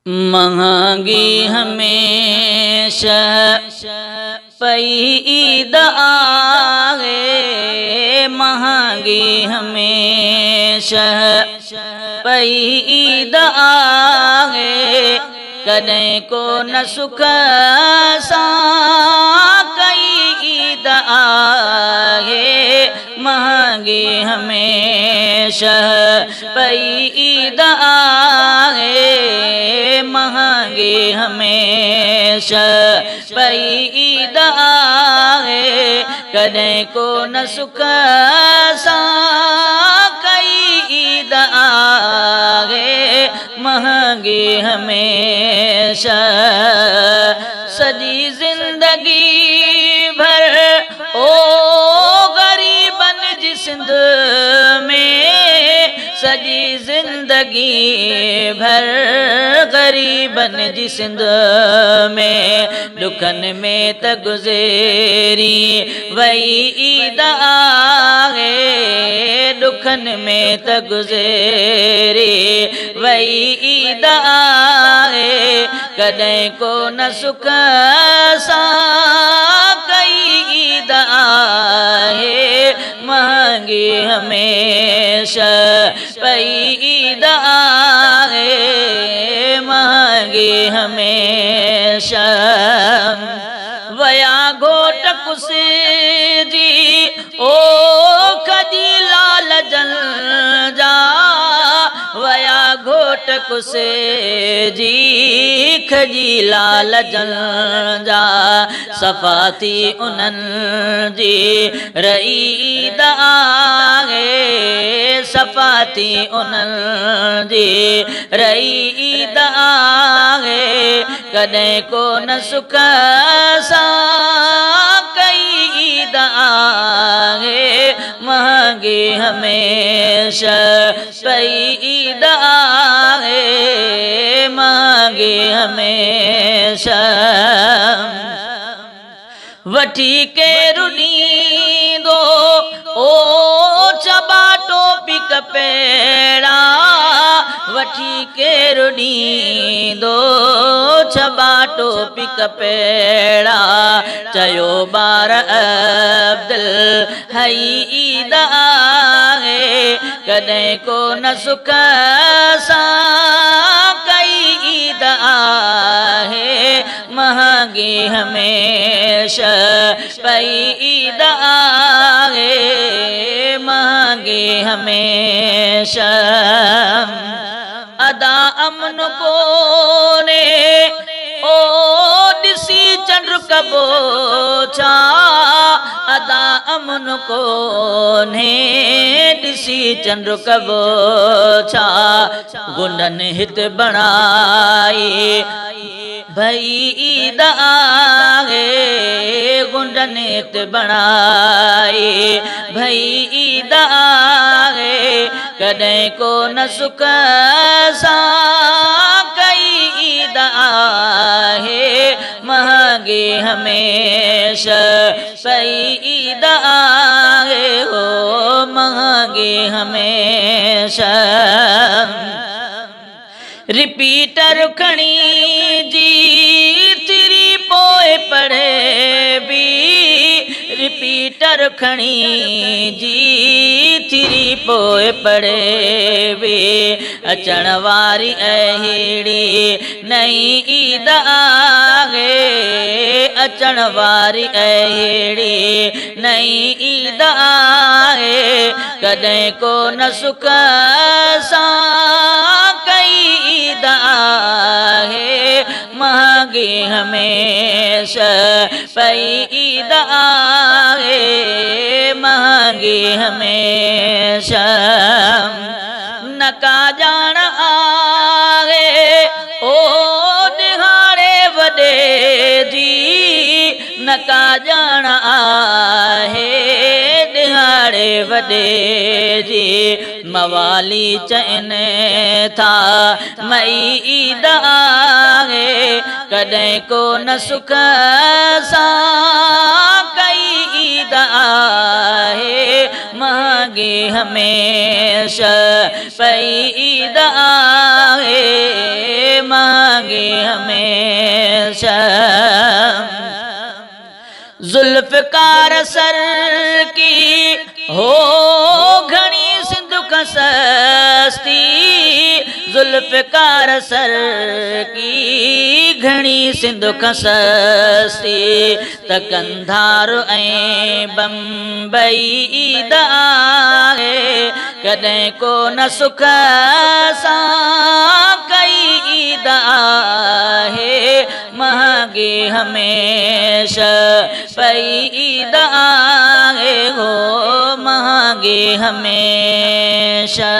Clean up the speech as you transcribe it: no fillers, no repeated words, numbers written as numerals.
महंगी हमेशा पई ईद आहे, महंगी हमेशा पई ईद आहे। कॾहिं को न सुख सां कई ईद आहे, महंगी हमेशा पई ईद आहे, महंगी हमेशा पई ईद आहे। कॾहिं को न सुख सां कई ईद आहे, महंगी हमेशा। सॼी ज़िंदगी भर ओ ग़रीबन जी सिंध में, सॼी ज़िंदगी भर ग़रीबन जी सिंध में, दुखनि में त गुज़ेरी वई ईद आहे, दुखनि में त गुज़ेरी वई ईद आहे। कॾहिं को न सुख सां कई ईद आहे, महंगी हमेशा पई ईद आहे, महंगी हमेशा। वया घोट कुसिजी ओ खजी लाल जल जा, वया घोट कुसिजी खजी लाल जल जा। सफ़ा थी उन्हनि जी रही ईद आहे, सफ़ा थी उन्हनि जी रही ईद आहे। कॾहिं को न सुख सां कई ईद आहे, महंगी हमेशा पई ईद आहे, महंगी हमेशा। वठी के रुॾींदो ओ चबा टोपी कपेड़ा, वठी के रुॾींदो चबा टोपी कपेड़ा। चयो ॿार अब्दुल हई ईद आहे, कॾहिं को न सुख सां कई ईद आहे, महंगी हमेशा पई ईद आहे, महंगी हमेशा। अदा अमन कोने ओ ॾिसी चंड कबो छा, अदा अमन कोने ॾिसी चंड कबो छा। गुंडनि हित बणाई भई ईद आहे, गुंडनि हित बणाई भई ईद आहे। कॾहिं को न सुख सां कई ईद आहे, महंगी हमेशा पई ईद आहे, हो महंगी हमेशा। रिपीटर खणी जी तिरी पोइ पढ़े बि, रिपीटर खणी जी तिरी पोइ पढ़े बि। अचण वारी अहिड़ी नई ईद आहे, अचण वारी अहिड़ी नई ईद आहे। कॾहिं को न सुख सां कई ईद आहे, महंगी हमेशा पई ईद आहे, महंगी हमेशा। न का ॼाण आहे ओ निहारे वॾे जी, न का ॼाण आहे निहारे वॾे जी। मवाली चइनि था मई ईद आहे, कॾहिं को न सुख सां कई ईद आहे, महंगी हमेशा पई ईद आहे। मांगे हमेशा। जुल्फ़कार सर की हो घनी सिंधु कसस्ती, जुल्फ़कार सर की घनी सिंधु कसस्ती, त कंधार ऐं बम्बई ईद आहे, कॾहिं को न सुख सां कई ईद आहे, मांगे हमेशा पई ईद आहे हो, मांगे हमेशा।